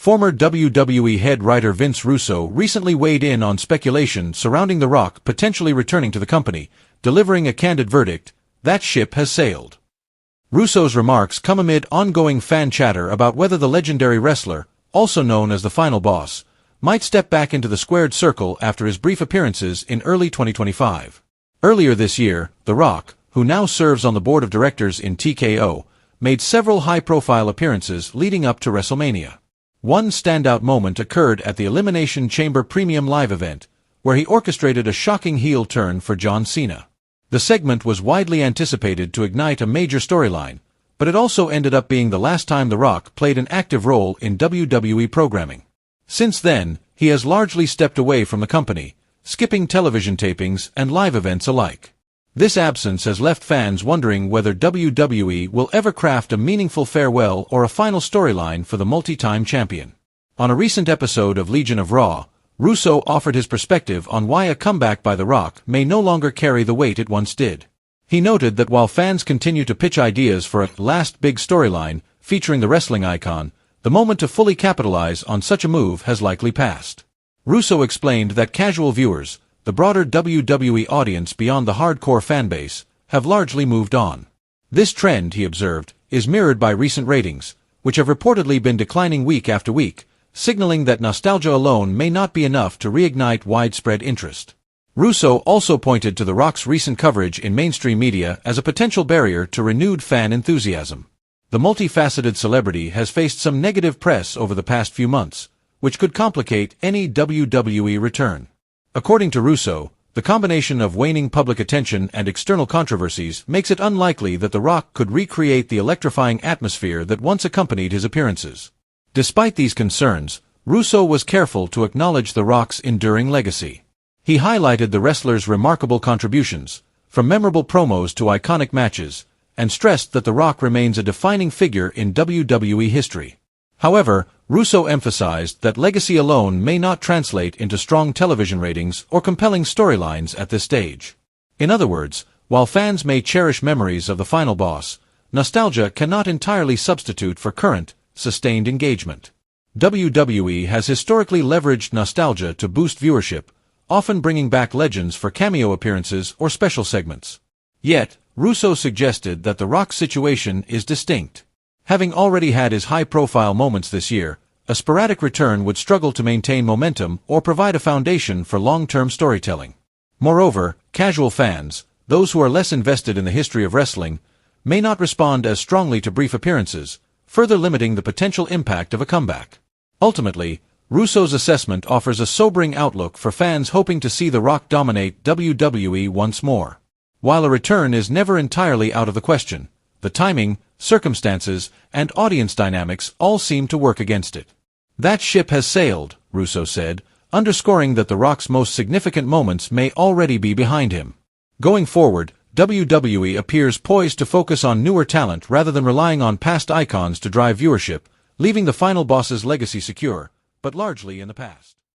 Former WWE head writer Vince Russo recently weighed in on speculation surrounding The Rock potentially returning to the company, delivering a candid verdict: that ship has sailed. Russo's remarks come amid ongoing fan chatter about whether the legendary wrestler, also known as the Final Boss, might step back into the squared circle after his brief appearances in early 2025. Earlier this year, The Rock, who now serves on the board of directors in TKO, made several high-profile appearances leading up to WrestleMania. One standout moment occurred at the Elimination Chamber Premium Live event, where he orchestrated a shocking heel turn for John Cena. The segment was widely anticipated to ignite a major storyline, but it also ended up being the last time The Rock played an active role in WWE programming. Since then, he has largely stepped away from the company, skipping television tapings and live events alike. This absence has left fans wondering whether WWE will ever craft a meaningful farewell or a final storyline for the multi-time champion. On a recent episode of Legion of Raw, Russo offered his perspective on why a comeback by The Rock may no longer carry the weight it once did. He noted that while fans continue to pitch ideas for a last big storyline featuring the wrestling icon, the moment to fully capitalize on such a move has likely passed. Russo explained that casual viewers, the broader WWE audience beyond the hardcore fanbase, have largely moved on. This trend, he observed, is mirrored by recent ratings, which have reportedly been declining week after week, signaling that nostalgia alone may not be enough to reignite widespread interest. Russo also pointed to The Rock's recent coverage in mainstream media as a potential barrier to renewed fan enthusiasm. The multifaceted celebrity has faced some negative press over the past few months, which could complicate any WWE return. According to Russo, the combination of waning public attention and external controversies makes it unlikely that The Rock could recreate the electrifying atmosphere that once accompanied his appearances. Despite these concerns, Russo was careful to acknowledge The Rock's enduring legacy. He highlighted the wrestler's remarkable contributions, from memorable promos to iconic matches, and stressed that The Rock remains a defining figure in WWE history. However, Russo emphasized that legacy alone may not translate into strong television ratings or compelling storylines at this stage. In other words, while fans may cherish memories of the Final Boss, nostalgia cannot entirely substitute for current, sustained engagement. WWE has historically leveraged nostalgia to boost viewership, often bringing back legends for cameo appearances or special segments. Yet, Russo suggested that The Rock's situation is distinct. Having already had his high-profile moments this year, a sporadic return would struggle to maintain momentum or provide a foundation for long-term storytelling. Moreover, casual fans, those who are less invested in the history of wrestling, may not respond as strongly to brief appearances, further limiting the potential impact of a comeback. Ultimately, Russo's assessment offers a sobering outlook for fans hoping to see The Rock dominate WWE once more. While a return is never entirely out of the question, the timing, circumstances, and audience dynamics all seem to work against it. That ship has sailed, Russo said, underscoring that The Rock's most significant moments may already be behind him. Going forward, WWE appears poised to focus on newer talent rather than relying on past icons to drive viewership, leaving the Final Boss's legacy secure, but largely in the past.